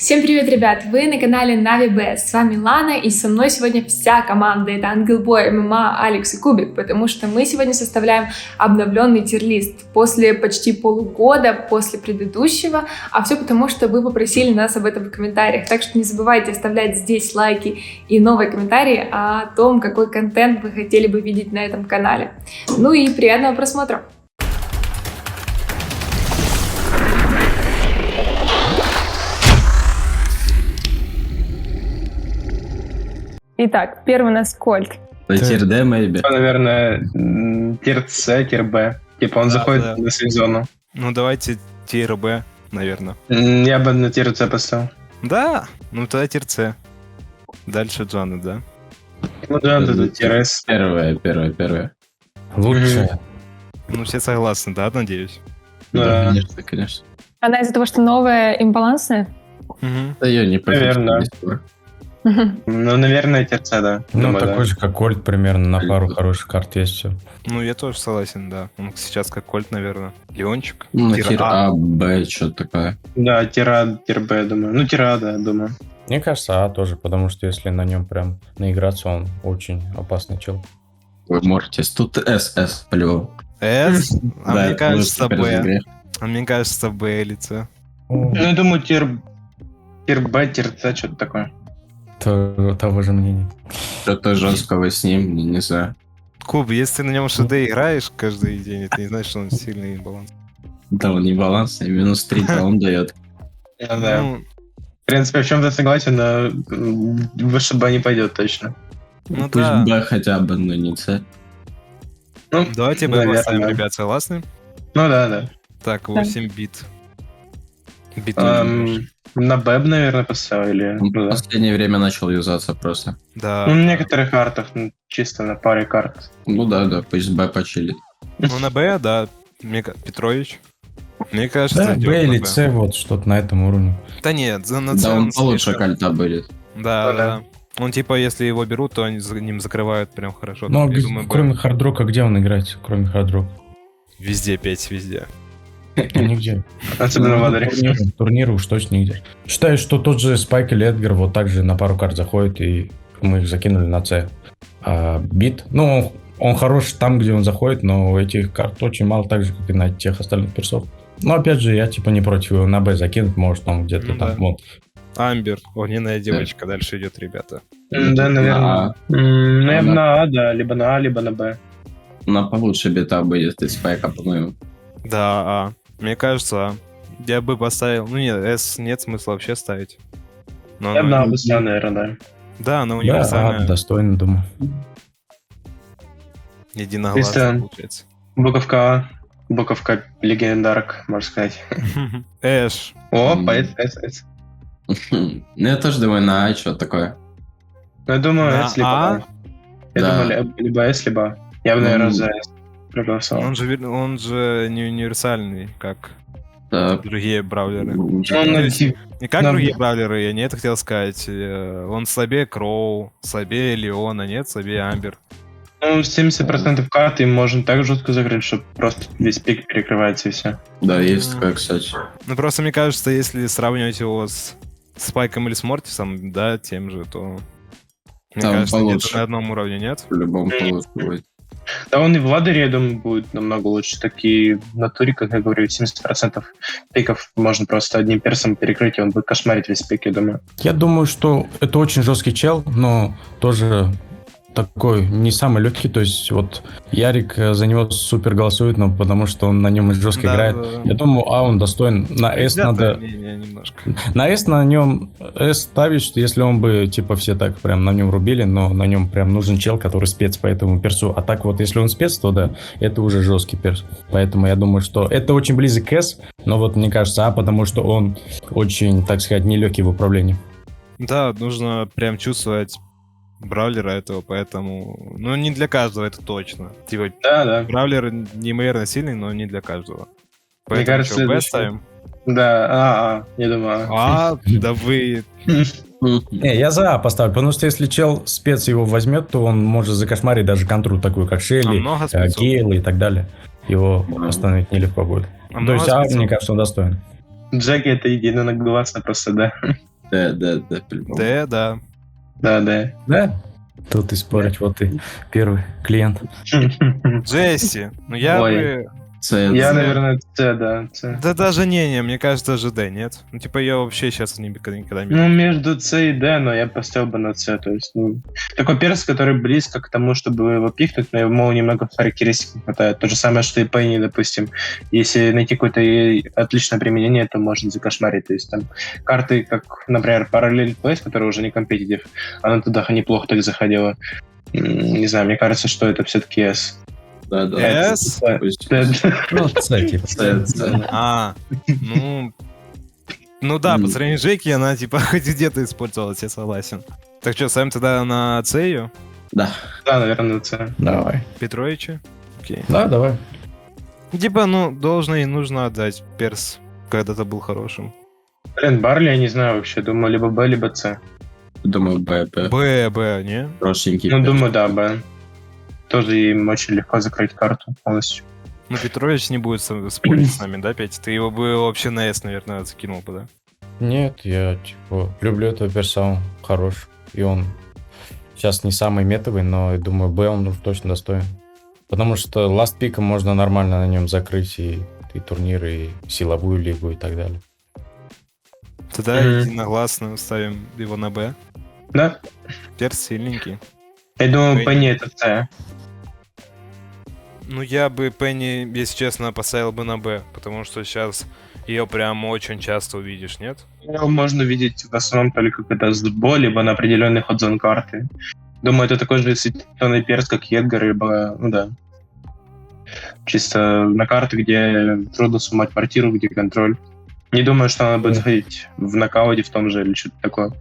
Всем привет, ребят! Вы на канале NaviBS. С вами Лана, и со мной сегодня вся команда. Это Ангелбой, ММА, Алекс и Кубик, потому что мы сегодня составляем обновленный тир-лист после почти полугода после предыдущего, а все потому, что вы попросили нас об этом в комментариях. Так что не забывайте оставлять здесь лайки и новые комментарии о том, какой контент вы хотели бы видеть на этом канале. Ну и приятного просмотра! Итак, первый у нас Кольт. Тир Д, maybe. Наверное, тир С, тир Б. Типа он заходит на сейф-зону. Ну давайте тир Б, наверное. Я бы на тир С поставил. Да, ну тогда тир С. Дальше Джаны, да? Ну да, это тир С. Первое. Лучше. Ну все согласны, да, надеюсь? Да, конечно. Она из-за того, что новая, имбалансная? Да я не Наверное. Ну, наверное, тир С, да. Ну, Думаю, такой да. же, как Кольт, примерно, на пару хороших карт есть все. Ну я тоже согласен, да. Он сейчас как Кольт, наверное. Леончик. Ну, тир А, Б, что-то такое. Да, тир А, тир Б, думаю. Ну, тир А, да, думаю. Мне кажется, А тоже, потому что если на нем прям наиграться, он очень опасный чел. Ой, Мортис. Тут С по-любому. С? А Да, мне кажется супер Б. разогрев. А мне кажется Б или С. Ну, я думаю, тир Б, тир С, что-то такое. Того же мнения. Что-то жесткого с ним, не знаю. Куб, если ты на нем ШД играешь каждый день, это не значит, что он сильный баланс. Да, он не балансный, минус 3 он дает. Да. Ну, В принципе, в чем-то согласен, но выше Б не пойдет точно. ну Пусть да. Б хотя бы, но не С. Ну, Давайте Б наверное. поставим, ребят, согласны? Ну да. Так, 8 бит. Бит На Б, наверное, поставили. Он Ну, в да. последнее время начал юзаться просто. Да. Ну, на некоторых картах, чисто на паре карт. Ну да, пусть Б почилит. Ну, на Б, да, Петрович. Мне кажется, Да, идёт Б на или Б. С, вот что-то на этом уровне. Да нет, на С Да, он получше слишком- кольта будет. Да, Ну да. Он типа, если его берут, то они за ним закрывают прям хорошо. Но Я думаю, Б. кроме хардрока, где он играет? Кроме хардрока? Везде 5, везде. Нигде. Особенно в Адере. Турниры уж точно нигде. Считаю, что тот же Спайк или Эдгар вот так же на пару карт заходит, и мы их закинули на С. А Бит, ну, он хорош там, где он заходит, но у этих карт очень мало, так же, как и на тех остальных персов. Но опять же, я типа не против его на Б закинуть, может там где-то Ну там. да. Вот. Амбер, огненная девочка, дальше идет, ребята. Да, наверное. На Наверное, на А, да. Либо на А, либо на Б. На получше бита будет из спайка, по-моему. Да, А. Мне кажется, А. Я бы поставил... Ну нет, С нет смысла вообще ставить. Но Я бы на А она... поставил, наверное, Да, она Да, универсальная. достойно, думаю. Единогласная Чисто. получается. да. Буковка А. Буковка легендарк, можно сказать. Эш. О, С. Ну, я тоже думаю, на А что такое. Ну, я думаю, На С либо А? А. Я Да. думаю, либо С, либо А. Я бы, наверное, за С проголосовал. Он же не универсальный, как Да. другие браулеры. Ну, Не как нам- другие браулеры, я не это хотел сказать. Он слабее Кроу, слабее Леона, нет, слабее Амбер. Ну, 70% карт им можно так жестко закрыть, что просто весь пик перекрывается и все. Да, есть такое, кстати. Ну просто мне кажется, если сравнивать его с Спайком или с Мортисом, да, тем же, то... Мне Там кажется, где-то получше. на одном уровне, нет? По-любому получше будет. Да он и в ладере, я думаю, будет намного лучше. Такие в натуре, как я говорю, 70% пиков можно просто одним персом перекрыть, и он будет кошмарить весь пик, я думаю. Я думаю, что это очень жесткий чел, но тоже такой не самый легкий. То есть вот Ярик за него супер голосует, но потому что он на нем жестко Да, играет. да, да. Я думаю, А он достоин. На С надо... Не, немножко. На S на нем S ставить, если он бы, типа, все так прям на нем рубили, но на нем прям нужен чел, который спец по этому персу. А так вот, если он спец, то да, это уже жесткий перс. Поэтому я думаю, что это очень близок к S, но вот мне кажется, потому что он очень, так сказать, нелегкий в управлении. Да, нужно прям чувствовать браулера этого, поэтому... Ну, не для каждого, это точно. Типа, Да. браулер неимоверно сильный, но не для каждого. Мне Поэтому кажется, что, Б следующий. ставим? Да, я думаю. А, да вы... Не, я за А поставлю, потому что если чел спец его возьмет, то он может закошмарить даже контру такую, как Шелли, много спецов? Гейла и так далее. Его остановить нелегко будет. А То есть много А, спецов? мне кажется, он достоин. Джеки это единогласно просто, да. Да, по-любому. Д, да. Да. Да? Тут и спорить, вот и первый клиент. Джесси. Ну я Ой. бы... Я, наверное, С, да. С. Да даже не, мне кажется, даже Д, нет? Ну типа я вообще сейчас никогда не... Ну, между С и Д, но я поставил бы на С. То есть, ну, такой перс, который близко к тому, чтобы его пикнуть, но ему немного характеристик не хватает. То же самое, что и Пенни, допустим. Если найти какое-то отличное применение, то можно закошмарить. То есть там карты, как, например, Parallel Place, которая уже не компетитив, она туда неплохо так заходила. Не знаю, мне кажется, что это все-таки S. Да. С? Пусть. Ну, типа. А, ну да, по сравнению с Джеки, она типа хоть где-то использовалась, я согласен. Так что, ставим тогда на С ее? Да. Да, наверное, С. Давай. Петровича? Окей. Да, давай. Типа, ну, должно и нужно отдать. Перс когда-то был хорошим. Блин, Барли, я не знаю вообще. Думаю, либо Б, либо С. Думаю, Б. Б, не? Хорошенький. Ну, перс. думаю, да, Б. Тоже им очень легко закрыть карту полностью. Ну, Петрович не будет спорить с нами, да, Петя? Ты его бы вообще на С, наверное, закинул бы, да? Нет, я, типа, люблю этого перса, он хорош. И он сейчас не самый метовый, но, я думаю, Б он уж точно достоин. Потому что ласт пиком можно нормально на нем закрыть и турниры, и силовую лигу, и так далее. Тогда единогласно ставим его на Б. Да? Перс сильненький. Я думаю, Пенни. Пенни это С. Ну, я бы Пенни, если честно, поставил бы на Б, потому что сейчас ее прям очень часто увидишь, нет? Его можно видеть в основном только как это с Бо, либо на определенный ходзон карты. Думаю, это такой же ситуационный перс, как Едгар, либо, ну да. Чисто на карты, где трудно суммать квартиру, где контроль. Не думаю, что она будет заходить в нокауте в том же или что-то такое.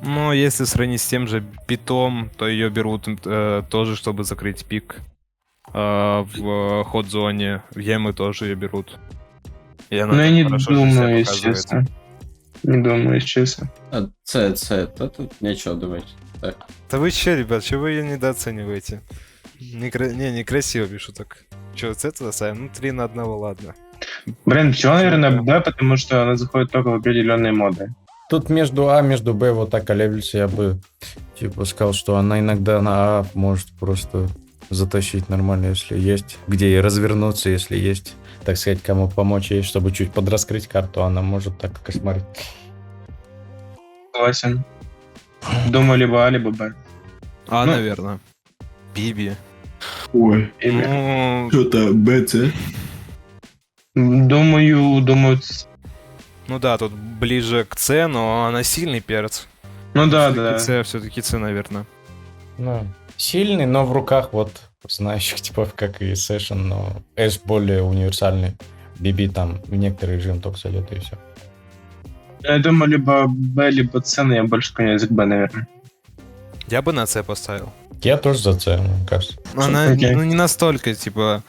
Но если сравнить с тем же битом, то ее берут тоже, чтобы закрыть пик. В ход-зоне, в Емы тоже ее берут. И она Но я там не хорошо же думаю, себя если показывает. честно. Не думаю, если честно. С. Да тут нечего думать. Так. Да вы че, ребят, чего вы ее недооцениваете? Некрасиво пишу так. Че, с этого ставим? Ну, 3 на 1, ладно. Блин, почему, наверное, Б, потому что она заходит только в определенные моды. Тут между А, между Б вот так колеблется, я бы, типа, сказал, что она иногда на А может просто затащить нормально, если есть, где и развернуться, если есть, так сказать, кому помочь ей, чтобы чуть подраскрыть карту, она может так кошмарить. Согласен. Думаю, либо А, либо Б. А, Ну. наверное. Биби. Ой. Ну, Что-то БЦ. Думаю, ну да, тут ближе к С, но она сильный перец. ну да. Все-таки С, наверное. Ну, сильный, но в руках вот знающих типов, как и Сэшн, но Эш более универсальный. Биби там в некоторые режим только советую и все. Я думаю, либо Б, либо С, но я больше склоняюсь к Б, наверное. Я бы на С поставил. Я тоже за С, мне кажется. Она Окей. ну, не настолько, типа...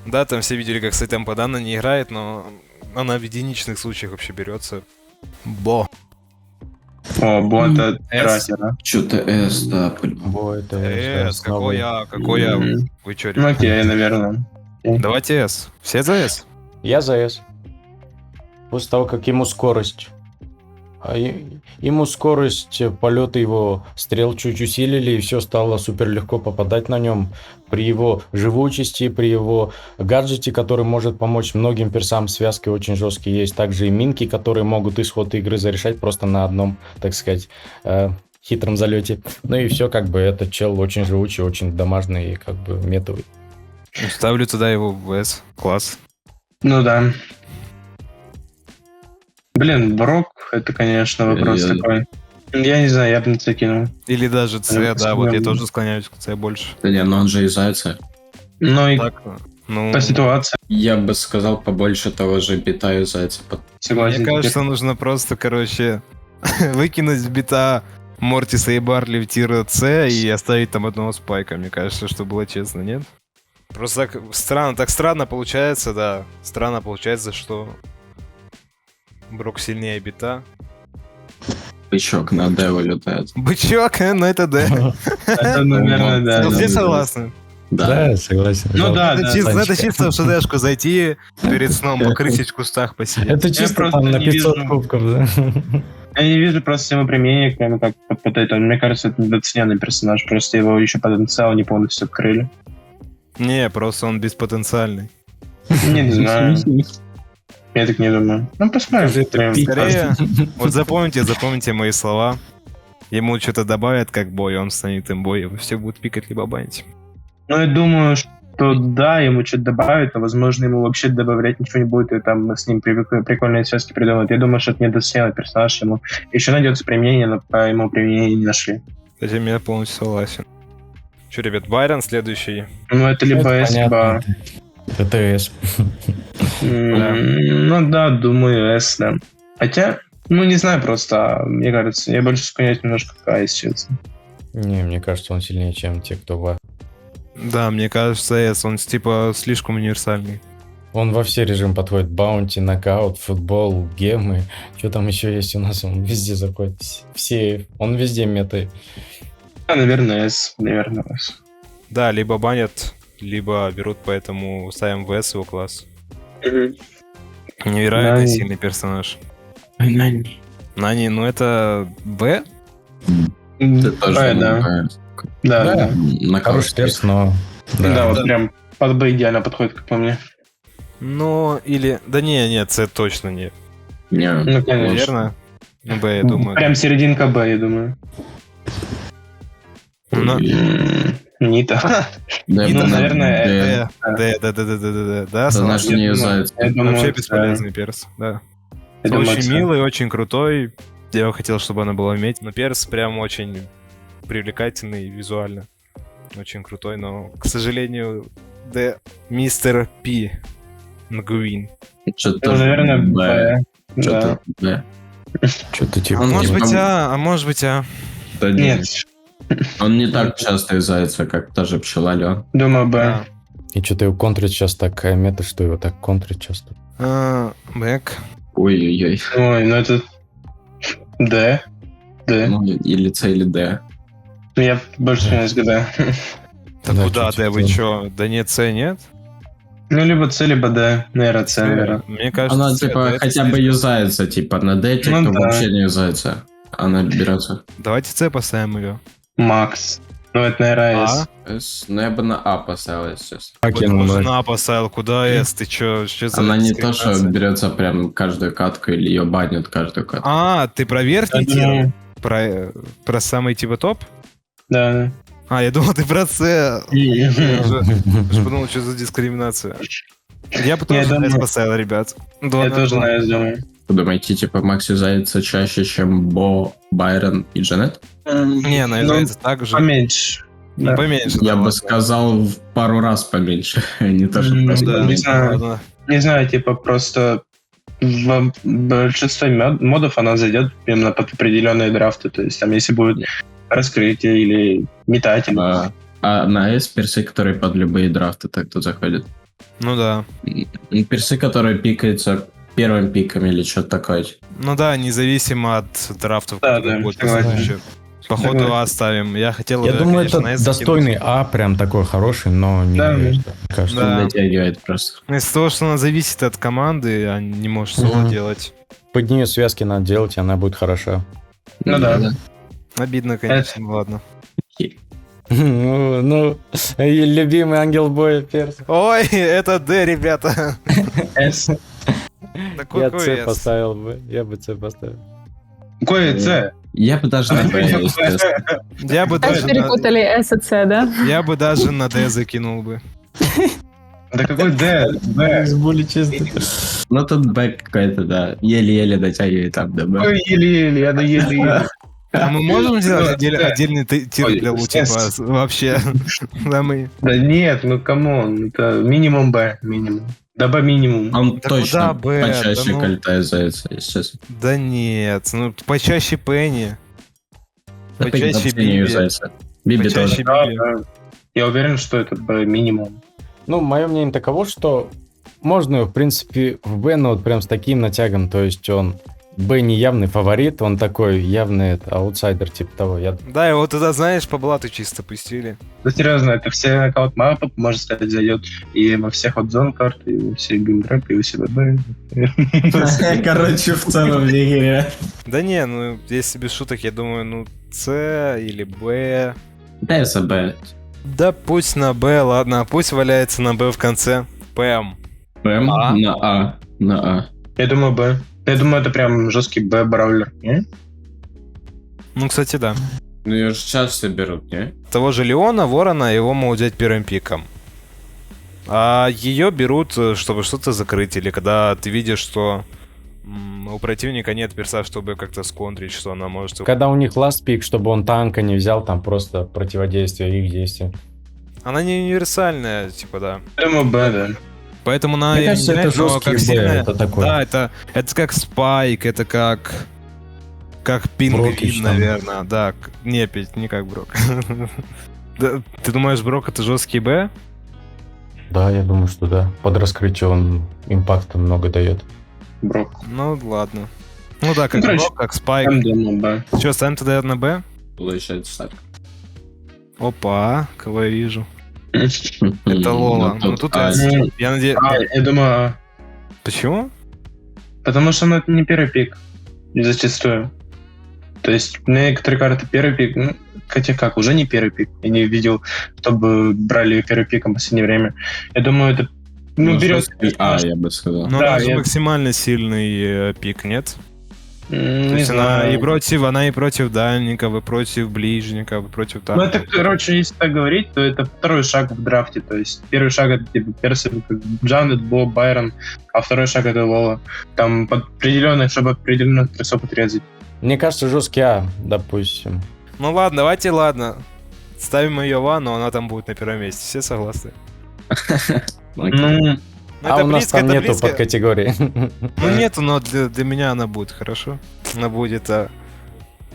Да, там все видели, как Сайтем Падана не играет, но она в единичных случаях вообще берется. Бо. О, Бо это С. Рахера. Что-то С, да, по-любому. Бо, это да, Какой основы. я? Мгм. Вы чё, Ну ребят? окей, наверное. Давайте С. Все за С? Я за С. После того, как ему скорость. Ему скорость полета его стрел чуть усилили, и все стало супер легко попадать на нем. При его живучести, при его гаджете, который может помочь многим персам, связки очень жесткие есть. Также и минки, которые могут исход игры зарешать просто на одном, так сказать, хитром залете. Ну и все, как бы, этот чел очень живучий, очень домашний и как бы метовый. Ставлю туда его в С. Класс. Ну да. Блин, Брок, это, конечно, вопрос Я- такой. Я не знаю, я бы на С кинул. Или даже С, Я да, вот я посмотрю. тоже склоняюсь к С больше. Да не, но он же из Зайца. Ну и Так, ну, по ситуации, Я бы сказал побольше того же бита из Зайца. согласен. мне кажется, нужно просто, короче, выкинуть с бита Мортиса и Барли в тир С и оставить там одного спайка, мне кажется, что было честно, нет? Просто так странно получается, да. Странно получается, что Брок сильнее бита. Бычок на Д вылетает. Бычок, ну это да. Это, наверное, да. Все да. согласны? Да. согласен. Ну да, Это да. чисто, Санечка. это чисто в ШДшку зайти перед сном, покрысить в кустах посидеть. Это чисто просто там на не 500 вижу. кубков, да? Я не вижу просто его применения, кроме как под это. Мне кажется, это недооцененный персонаж. Просто его еще потенциал не полностью открыли. Не, просто он беспотенциальный. Не знаю. Я так не думаю. Ну, посмотрим. Скорее, вот запомните мои слова. Ему что-то добавят как бой, он станет имбой, и все будут пикать либо банить. Ну, я думаю, что да, ему что-то добавят, но, возможно, ему вообще добавлять ничего не будет, и там с ним прикольные связки придумают. Я думаю, что это недооцененный персонаж, ему еще найдется применение, но по ему применение не нашли. С этим я полностью согласен. Че, ребят, Байрон следующий. Ну, это либо Это S, либо... понятно. ТТС. Ну да, думаю, S, да. Хотя, ну, не знаю просто, мне кажется, я больше склоняюсь немножко к A, если честно. Не, мне кажется, он сильнее, чем те, кто в А. Да, мне кажется, S, он типа слишком универсальный. Он во все режимы подходит. Баунти, нокаут, футбол, гемы. Что там еще есть у нас? Он везде заходит. Все. Он везде мета. Да, наверное, S, наверное, S. Да, либо банят, либо берут, поэтому ставим в S его класс. Невероятно Нани. сильный персонаж. Нани, ну это Б? Ты тоже Да, намекаешь. да. На Хороший тест, но... Да, вот прям под Б идеально подходит, как по мне. Ну, или... Да не, нет, С точно нет. Не, Ну, конечно. Наверное. Ну, Б, я думаю. Прям серединка Б, я думаю. Ну, Нита. Да, Ну, да, наверное, да, Да, да, согласен. наш не юзается. Я думаю, Вообще это- бесполезный перс, да. я думаю, Очень это- милый, очень крутой. Я бы хотел, чтобы она была иметь. Но перс прям очень привлекательный визуально. Очень крутой, но, к сожалению, Д. Мистер Пи. Нгуин. Что-то, Ну, наверное, Б. Б. Да. Что-то, Б. Что-то типа... А может типа- быть А, а может быть А. Да Нет, Он не так часто юзается, как та же пчела Лё. думаю, Б. Да. И что-то его контрит сейчас такая мета, что его так контрит часто. Бэк. Ой-ой-ой. Ой, ну это... Д. Д. Ну, или С, или Д. Я больше склоняюсь к Д. Да Да, куда, чуть-чуть, да вы да. чё? Да нет, С нет? Ну, либо С, либо Д. Наверное, С, наверное. Мне кажется, Она, С, типа, да, это хотя бы слишком. юзается, типа, на Д, те, Ну кто да. вообще не юзается. Она берется. Давайте С поставим ее. Макс. Ну, это, наверное, С. С, ну, я бы на А поставил, если честно. На поставил, куда С? Ты чё за Она не то, что дискриминация? берется прям каждую катку или ее банят каждую катку. Ты про верхний Я тир? думаю, Про самый типа топ? Да. Я думал, ты про С. Я уже подумал, что за дискриминация. Я бы Я тоже думаю- С поставил, ребят. Два Я на тоже два. на С думаю. Вы думаете, типа, Макс юзается чаще, чем Бо, Байрон и Джанет? Не, она Ну, является так же. поменьше. Да. Поменьше. Я да, бы ладно. сказал в пару раз поменьше. Не то, что Ну, просто да. поменьше. Не знаю. Ладно. Не знаю, типа просто в большинстве модов она зайдет именно под определенные драфты. То есть там если будет раскрытие или метатель. А на S персы, которые под любые драфты так тут заходят. Ну да. Персы, которые пикаются первым пиком или что-то такое. Ну да, независимо от драфтов, Да, которые да, будут согласен. последующие. Походу Согласен. А ставим. Я хотел Я бы, думаю, конечно, это S достойный закинуть. А, прям такой хороший, но не... Да. мне кажется. Да. Он дотягивает просто. Ну, из-за того, что она зависит от команды, а не может соло Мгм. делать. Под нее связки надо делать, и она будет хороша. Ну да. Обидно, конечно, ну ладно. Ну, и любимый ангел боя перс. Ой, это Д, ребята. S. Да Я какой С S? поставил бы. Я бы С поставил. Какой С? Я бы даже на B, естественно. Я бы Опять даже на- перепутали S и C, да? я бы даже на Д закинул бы. Да какой Д? Б. более чисто. Ну тут Б какой-то, да. Еле-еле дотягивает там до Б. Какой еле-еле, я на еле-еле. А мы можем сделать отдельный тир Ой, для Лу, S. типа, вообще? Да мы... Да нет, ну камон, это минимум Б, минимум. Да Б минимум. Он Да куда точно Б? почаще Да ну. кольта юзается, естественно. Да нет, ну почаще Пенни. Почаще вообще не Биби. юзается. Биби Почаще тоже. Да, Биби. да. Я уверен, что это Б минимум. Ну, мое мнение таково, что можно, в принципе, в Б, но вот прям с таким натягом, то есть он Б не явный фаворит, он такой явный аутсайдер типа того. Да, его туда, знаешь, по блату чисто пустили. Да серьезно, это все нокаут мапы, можно сказать, зайдет и во всех вот зон карт, и во все геймдрэп, и у себя. Короче, в целом в игре. Да не, ну, если без шуток, я думаю, ну, С или Б. Да, СБ. Да пусть на Б, ладно, пусть валяется на Б в конце. ПМ. ПМ А? на А. На А. Я думаю, Б. Я думаю, это прям жесткий Б-браулер. Не? Ну, кстати, да. Ну ее же сейчас все берут, не? Того же Леона, Ворона, его могут взять первым пиком. А ее берут, чтобы что-то закрыть, или когда ты видишь, что у противника нет перса, чтобы как-то сконтрить, что она может... Когда у них ласт пик, чтобы он танка не взял, там просто противодействие их действиям. Она не универсальная, типа, да. Я думаю, Б, да. Поэтому она Мне и кажется, это выделяет, но жесткий как Б, сильная- это такой. Да, это как спайк, это как Брокич пингвин, там. наверное. Да, не, Петь, не как Брок. Да, ты думаешь, Брок это жесткий Б? Да, я думаю, что да. Под раскрытие он импакта много дает. Брок. Ну, ладно. Ну да, как Ну, короче, Брок, как спайк. Там думаю, Б. Че, ставим тогда на Б? Получается так. Опа, кого я вижу. Это Лола. Ну, тут я надеюсь... Я думаю, А. Почему? Потому что это не первый пик. Зачастую. То есть некоторые карты первый пик, ну, хотя как, уже не первый пик. Я не видел, чтобы брали первый пиком в последнее время. Я думаю, это... Ну, берет... А, я бы сказал. Ну, Да, она же я- максимально сильный пик, нет? То Не есть она знаю. и против дальников, и против ближников, и против Ну, это, танков. короче, если так говорить, то это второй шаг в драфте. То есть первый шаг это типа персы, как Джанет, Бо, Байрон, а второй шаг это Лола. Там под определенных, чтобы определенных персов отрезать. Мне кажется, жесткий А, допустим. Ну ладно, давайте, ладно. Ставим ее в А, но она там будет на первом месте. Все согласны? Ну, Ну, А это у нас близко, там это нету близко. подкатегории. Ну нету, но для меня она будет, хорошо? Она будет...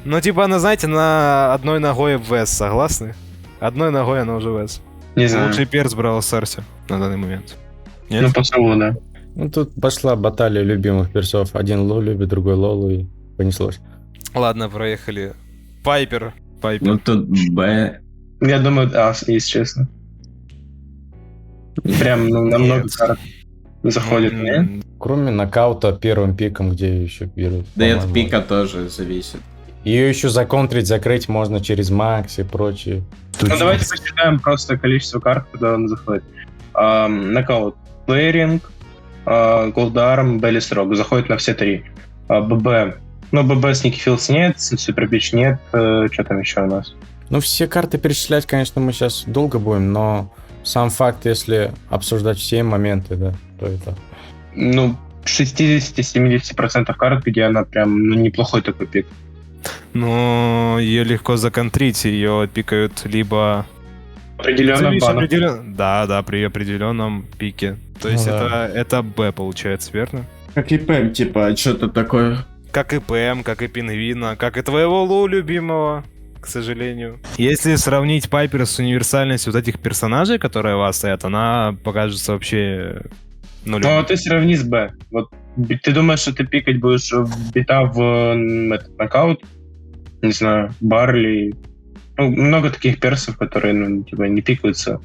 Ну типа она, знаете, на одной ногой в С, согласны? Одной ногой она уже в С. не знаю. Лучший перс брал Старсе на данный момент. Ну, Нет? по солу, да. Ну, тут пошла баталия любимых персов. Один Ло любит, другой Лолу, и понеслось. Ладно, проехали. Пайпер. Ну тут Б. Я думаю, А, если честно. Прям намного Нет. карт заходит, не? Кроме нокаута первым пиком, где еще берут. Да и от по-моему. пика тоже зависит. Ее еще законтрить, закрыть можно через Макс и прочее. Ну, давайте посчитаем просто количество карт, куда он заходит. Нокаут. Плейринг, Голдарм, Беллис Рог. Заходит на все три. ББ. Ну, ББ с Никифилс нет, Супербич нет. Что там еще у нас? Ну, все карты перечислять, конечно, мы сейчас долго будем, но сам факт, если обсуждать все моменты, да, то это... Ну, 60-70% карт, где она прям неплохой такой пик. Но ее легко законтрить, ее пикают либо... Определенно Зависит банов. Да, при определенном пике. То есть Ну да. это Б получается, верно? Как и ПМ, типа, что-то такое. Как и ПМ, как и Пингвина, как и твоего Лу любимого, к сожалению. Если сравнить Пайпер с универсальностью вот этих персонажей, которые у вас стоят, она покажется вообще нулем. Ну, ты сравни с Б. Вот ты думаешь, что ты пикать будешь бита в этот нокаут? Не знаю, Барли. Ну, много таких персов, которые, ну, типа, не пикаются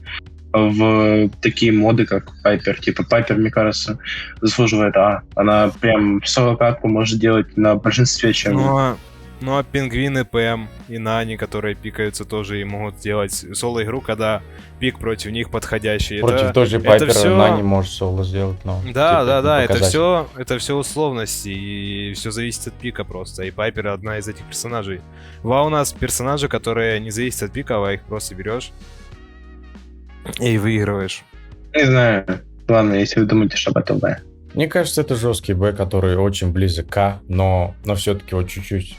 в такие моды, как Пайпер. Типа, Пайпер, мне кажется, заслуживает А. Она прям соло-катку может делать на большинстве, чем... Ну а Пингвины, ПМ и Нани, которые пикаются, тоже и могут сделать соло-игру, когда пик против них подходящий. Против той же это Пайпера всё- Нани может соло сделать, но... Да, типа, это показать. все условности, и все зависит от пика просто. И Пайпер одна из этих персонажей. Ва у нас персонажи, которые не зависят от пика, а их просто берешь и выигрываешь. Не знаю. Ладно, если вы думаете, что это Б. Мне кажется, это жесткий Б, который очень близок к А, но все-таки вот чуть-чуть.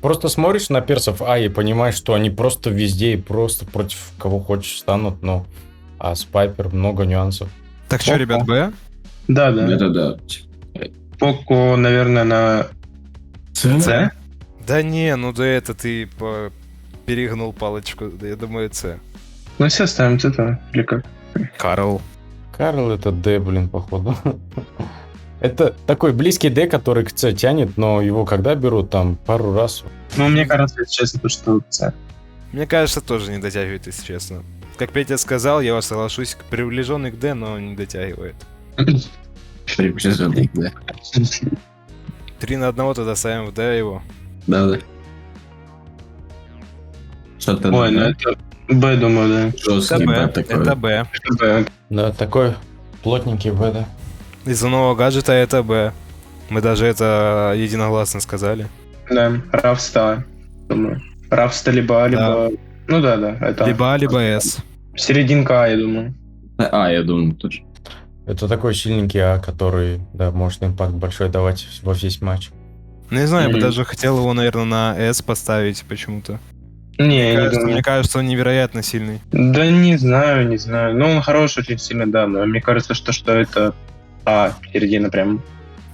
Просто смотришь на персов А и понимаешь, что они просто везде и просто против кого хочешь станут, но а с Пайпер много нюансов. Так что, Опа. ребят, Б? Да. Да-да-да. Поко, наверное, на С. Да не, ну да это ты перегнул палочку, да я думаю, С. Ну, все ставим С, или как? Карл. Карл это Д, блин, походу. Это такой близкий Д, который к С тянет, но его когда берут, там, пару раз. Ну, мне кажется, если честно, то что С. Мне кажется, тоже не дотягивает, если честно. Как Петя сказал, я вас соглашусь, приближенный к Д, но не дотягивает. Приближенный, да. 3-1 тогда ставим в Д его. Да. Что-то Ой, ну это Б, думаю, да. Это жесткий Б, такой. это Б. Это Б. Да, такой плотненький Б, да. Из-за нового гаджета это Б. Мы даже это единогласно сказали. Да, Равста, думаю. Равста либо... Ну да, это... Либо С. Серединка А, я думаю. Я думаю, тоже. Это такой сильненький А, который, да, может импакт большой давать во весь матч. Не знаю, я бы Мгм. даже хотел его, наверное, на С поставить почему-то. Не, не думаю. Мне кажется, он невероятно сильный. Да не знаю. Ну, он хороший очень сильно, да, но мне кажется, что это А, середина прям.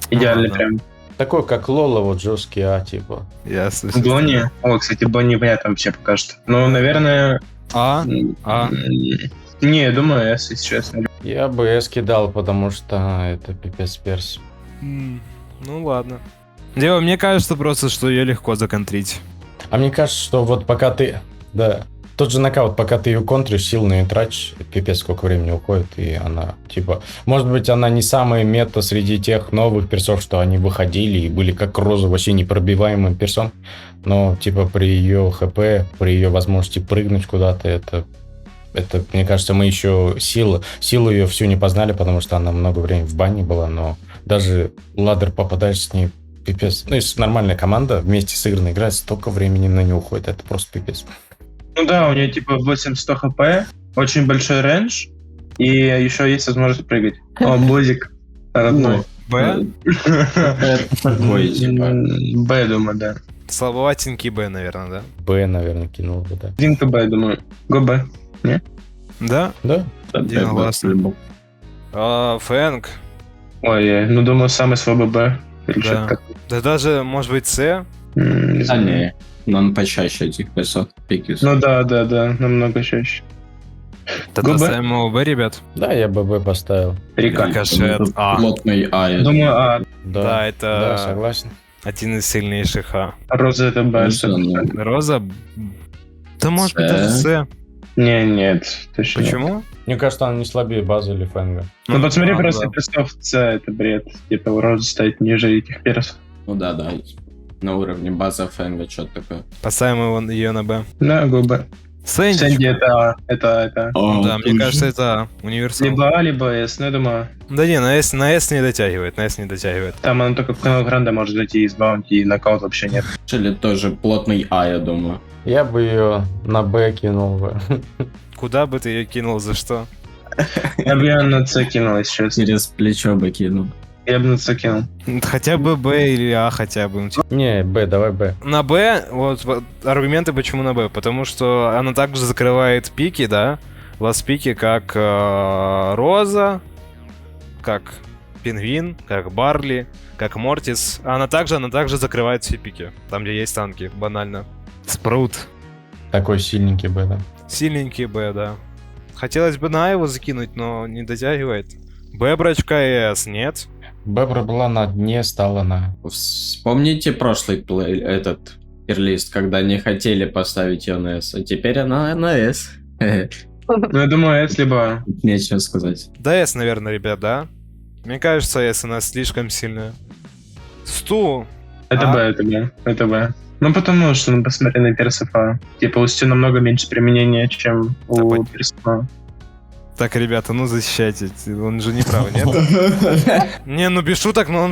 Идеальный Ага. прям. Такой, как Лола, вот жесткий А, типа. Ясно. Бонни. О, кстати, Бонни непонятно вообще пока что. Ну, наверное... А? Не, я думаю, если честно. Я бы С кидал, потому что это пипец перс. Ну ладно. Дело, мне кажется просто, что ее легко законтрить. А мне кажется, что вот пока ты... Да, тот же нокаут, пока ты ее контришь, сил на нее тратишь, пипец сколько времени уходит, и она, типа... Может быть, она не самая мета среди тех новых персов, что они выходили и были как Роза, вообще непробиваемым персон, но, типа, при ее ХП, при ее возможности прыгнуть куда-то, это, мне кажется, мы еще силу ее всю не познали, потому что она много времени в бане была, но даже ладер попадаешь с ней, пипец. Ну, если нормальная команда вместе сыгранно играет, столько времени на нее уходит, это просто пипец. Ну да, у нее типа 800 хп, очень большой рейндж, и еще есть возможность прыгать. О, Бозик родной. Б? Такой, типа. Б, думаю, да. Слабоватенький Б, наверное, да? Б, наверное, кинул бы, да. Динка Б, думаю. Го Б. Да? Да? Единогласно. Фэнк. Ой, ну думаю, самый слабый Б. Или Да. что-то такое. Да даже, может быть, С? Не Да знаю. не, но он почаще этих персов пикис. Ну да, намного чаще. Тогда Б. ставим его Б, ребят. Да, я бы Б поставил. Рика. Рикошет. А. Плотный А. я Думаю, А. Да, Да, это да, согласен. один из сильнейших А. Роза это Б. думаю. Роза? Да может быть С. даже С. Нет, точно. Почему? Мне кажется, она не слабее базы или фэнга. Ну посмотри, а, просто да. персов С, это бред. Типа у Розы стоит ниже этих персов. Ну да. На уровне база фэнга, что-то такое. Поставим ее на Б. Да, го Б. Сэнди. Сэнди это А. Это. Да, мне кажется, это универсал. Либо А, либо С, ну я думаю. Да не, на S не дотягивает, на S не дотягивает. Там она только в канал Гранда может зайти из баунти, и нокаут вообще нет. Или тоже плотный А, я думаю. Я бы ее на Б кинул бы. Куда бы ты ее кинул, за что? Я бы ее на С кинул, если честно. Через плечо бы кинул. Я бы на С кинул. Хотя бы Б или А хотя бы. Не, Б, давай Б. На Б, вот аргументы почему на Б. Потому что она также закрывает пики, да? Вас пики как Роза, как Пингвин, как Барли, как Мортис. А она также закрывает все пики. Там, где есть танки, банально. Спрут. Такой сильненький Б, да. Сильненький Б, да. Хотелось бы на А его закинуть, но не дотягивает. Б брачка и С нет. Б была на дне, стала на... Вспомните прошлый этот тирлист, когда не хотели поставить ее на С, а теперь она на С. Ну я думаю, С либо... Нечего сказать. Да С, наверное, ребят, да? Мне кажется, С она слишком сильная. Сту. Это А? Б, это Б. Ну потому что, ну посмотри на персов А. Типа у Стю намного меньше применения, чем у понятно. персов А. Так, ребята, ну защищайте. Он же не прав, нет? Не, ну без шуток, но он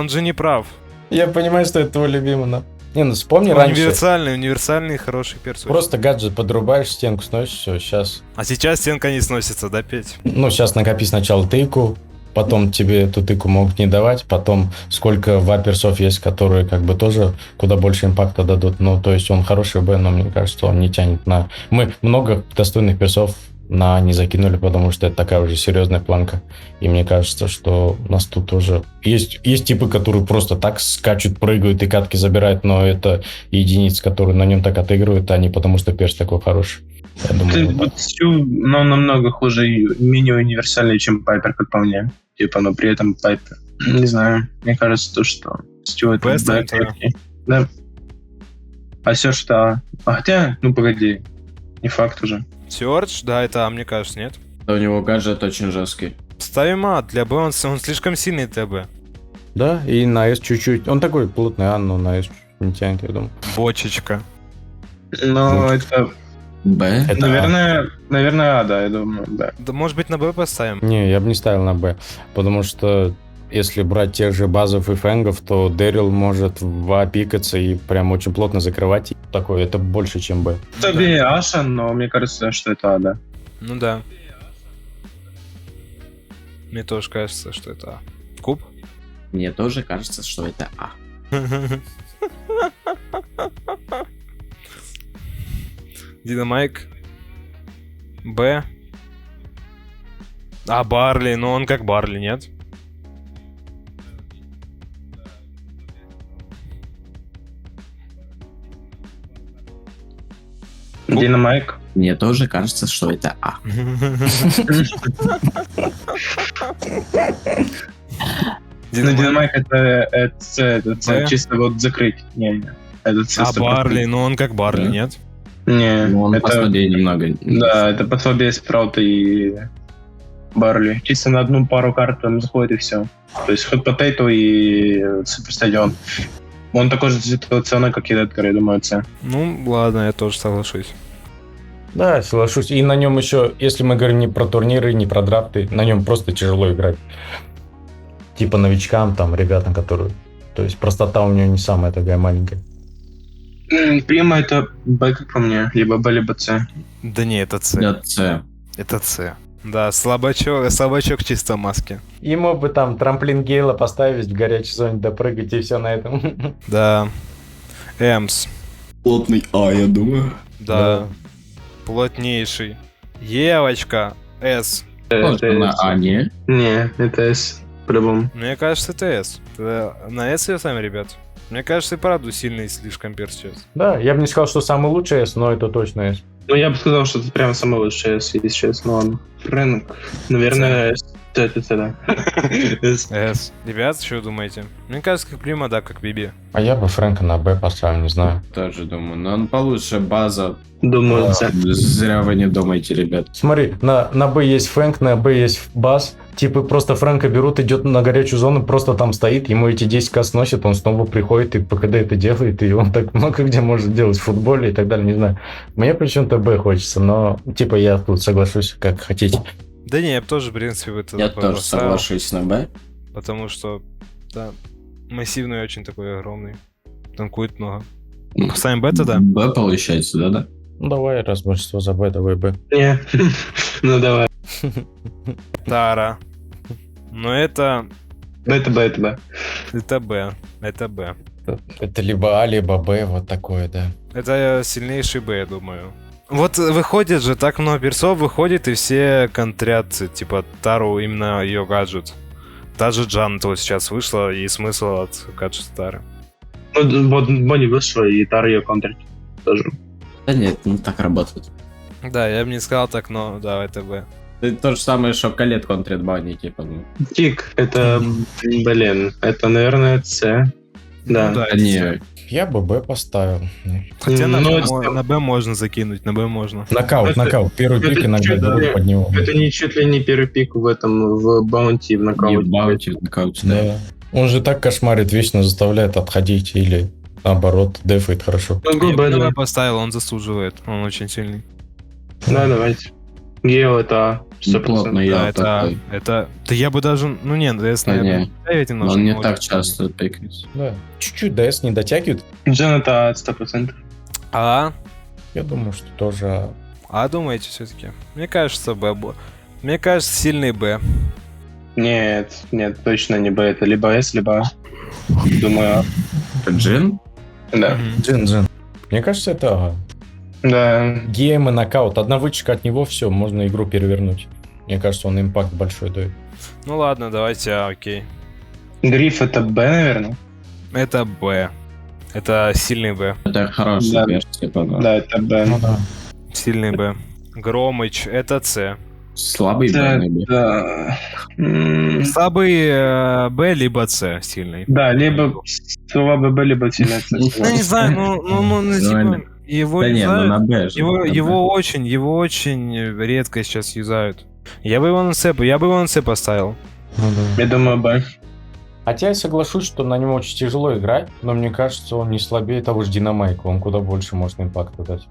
же не прав. Я понимаю, что это твой любимый, но... Не, ну вспомни раньше. Универсальный хороший перс. Просто гаджет подрубаешь, стенку сносишь, все, сейчас... А сейчас стенка не сносится, да, Петь? Ну, сейчас накопи сначала тыку, потом тебе эту тыку могут не давать, потом сколько ваперсов есть, которые как бы тоже куда больше импакта дадут. Ну, то есть он хороший Б, но мне кажется, он не тянет на... Мы много достойных персов на не закинули, потому что это такая уже серьезная планка. И мне кажется, что у нас тут тоже... Есть типы, которые просто так скачут, прыгают и катки забирают, но это единицы, которые на нем так отыгрывают, а не потому что перс такой хороший. Я думаю, вот так. Вот Стю, но намного хуже и менее универсальный, чем Пайпер, как по мне. Типа, но при этом Пайпер Не знаю, мне кажется, то, что Стюарт Б Б ставим тогда. крепкий. Да. А все что? А хотя, ну погоди, не факт уже. Сёрч, да, это А, мне кажется, нет? У него гаджет очень жесткий. Ставим А, для Б он слишком сильный для Б. Да, и на S чуть-чуть. Он такой плотный, но на S чуть-чуть не тянет, я думаю. Бочечка. Ну, это, Б? Это наверное, А, да, я думаю, да. Да, может быть, на Б поставим? Не, я бы не ставил на Б, потому что если брать тех же базов и фэнгов, то Дэрил может в А пикаться и прям очень плотно закрывать. И такое, это больше, чем Б. Тебе Аша, но мне кажется, что это А, да. Ну да. Мне тоже кажется, что это А. Куб? Мне тоже кажется, что это А. Динамайк. Б. А, Барли, ну он как Барли, нет? Динамайк. Мне тоже кажется, что это А. Ну, Динамайк это Б? чисто вот закрыть. Не, это С. А 100%. Барли, ну он как Барли, Да. нет? Не, Ну, он это... послабее немного. Да, это пособие Спраута и Барли. Чисто на одну пару карт там заходит и все. То есть Hot Potato и Суперстадион. Он такой же ситуационный, как и Эдгар, я думаю, С. Ну, ладно, я тоже соглашусь. Да, соглашусь. И на нем еще, если мы говорим не про турниры, не про драфты, на нем просто тяжело играть. Типа новичкам, там, ребятам, которые... То есть простота у него не самая такая маленькая. Прима это Б, как по мне. Либо Б, либо С. Да не, это С. Это С. Это С. Да, слабачок чисто в маске. Ему бы там трамплин Гейла поставить, в горячей зоне допрыгать, и все на этом. Да. Эмс. Плотный А, я думаю. Да. Плотнейший. Евочка. С. Он же на А, не? Не, это С. По-любому. Мне кажется, это С. На С ее сами, ребят. Мне кажется, и правда сильный слишком перс сейчас. Да, я бы не сказал, что самый лучший S, но это точно S. Ну, я бы сказал, что это прям самый лучший С есть сейчас, но он. Фрэнк. Наверное, С. Это да. С. С. Ребят, что вы думаете? Мне кажется, как Прима, да, как Биби. А я бы Фрэнка на Б поставил, не знаю. Тоже думаю. Но он получше, база. Думаю, С. Зря вы не думаете, ребят. Смотри, на Б есть Фрэнк, на Б есть Бас. Типа просто Фрэнка берут, идет на горячую зону, просто там стоит, ему эти 10к сносят, он снова приходит и ПКД это делает, и он так много где может делать в футболе и так далее, не знаю. Мне почему-то Б хочется, но типа я тут соглашусь, как хотите. Да не, я бы тоже, в принципе, в это Я тоже поставил, соглашусь на Б. потому что, да, массивный очень такой огромный. Танкует много. Ну, Поставим Б тогда? Б получается, да? Ну давай, раз большинство за Б, давай Б. Не. Ну, давай. Тара. Но это Это Б, это Б. Это Б. Это Б. Это либо А, либо Б, вот такое, да. Это сильнейший Б, я думаю. Вот выходит же, так много персов выходит, и все контрят, типа, Тару именно ее гаджет. Даже Джанет вот сейчас вышла, и смысл от гаджета Тары. Ну, вот Бонни вышла, и Тара ее контрит. Тоже. Да нет, не так работает. Да, я бы не сказал так, но да, это Б. Это то же самое, что Калет контрит Банни, типа. Ну. Кик, это, блин, это, наверное, С. Да. Ну да, А не, Я бы Б поставил. Хотя Ну, на Б можно закинуть, на Б можно. Нокаут. Первый это пик иногда чуть ли- берут под него. Это не чуть ли не первый пик в этом, в Баунти, в не нокауте. в баунти, в нокауте, да. Да. Он же так кошмарит, вечно заставляет отходить или наоборот, дефает хорошо. Ну, Я ГБ, бы да. поставил, он заслуживает, он очень сильный. Да, давайте. Гео это Ну, плотно 100%. я Да, такой. это... Да я бы даже... Ну нет, ДС, Да наверное, не. ставить Но немножко. он не может. так часто пикается. Да. Чуть-чуть ДС не дотягивает. Джен это 100%. А? Я думаю, что тоже... А думаете все-таки? Мне кажется, Б. Мне кажется, сильный Б. Нет, точно не Б. Это либо С, либо А. Думаю, Джин? да. Джин. Мне кажется, это ага. Да. Гейм и нокаут. Одна вычка от него, все, можно игру перевернуть. Мне кажется, он импакт большой дает. Ну ладно, давайте А, окей. Гриф это Б, наверное. Это Б. Это сильный Б. Это хороший Да. перс, типа, да. Да, это Б. Ну да. Сильный Б. Громыч, это С. Слабый Да, Б, наверное. да. Слабый Б, либо С сильный. Да, либо слова ББ, либо сильная С. Ну, не знаю, Нормально. типа, его Да не, ну юзают, на Б же. на Б. его очень редко сейчас юзают. Я бы его на С поставил. Ну да. Я думаю, Б. Хотя я соглашусь, что на нем очень тяжело играть, но мне кажется, он не слабее того же Динамайка, он куда больше может импакта дать.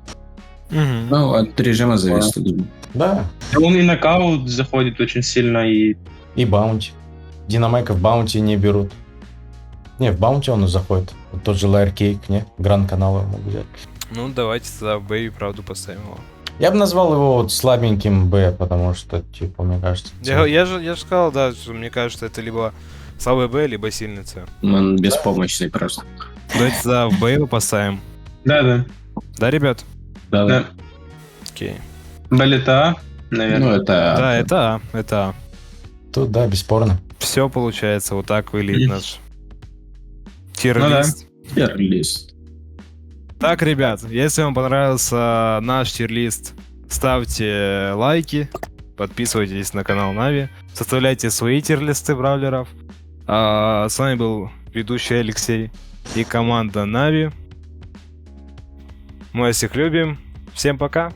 Мгм. Ну, от режима зависит, я думаю. Да, Он и нокаут заходит очень сильно, и и Баунти. Динамайка в Баунти не берут. Не, в Баунти он и заходит. Вот тот же Лайер Кейк, не? Гранд канал его могу взять. Ну, давайте тогда в Б и правду поставим его. Я бы назвал его вот слабеньким Б, потому что, типа, мне кажется... Я же сказал, да, что мне кажется, это либо слабый Б, либо сильный С. Он беспомощный просто. Давайте тогда в Б его поставим. да. Да, ребят? Да. Да. Окей. Балета, Ну, наверное. это... Да, это А. Тут, да, бесспорно. Все получается, вот так выглядит наш Ну тир-лист. Тир-лист. Так, ребят, если вам понравился наш тир-лист, ставьте лайки, подписывайтесь на канал Нави, составляйте свои тир-листы бравлеров. С вами был ведущий Алексей и команда Нави. Мы вас всех любим. Всем пока.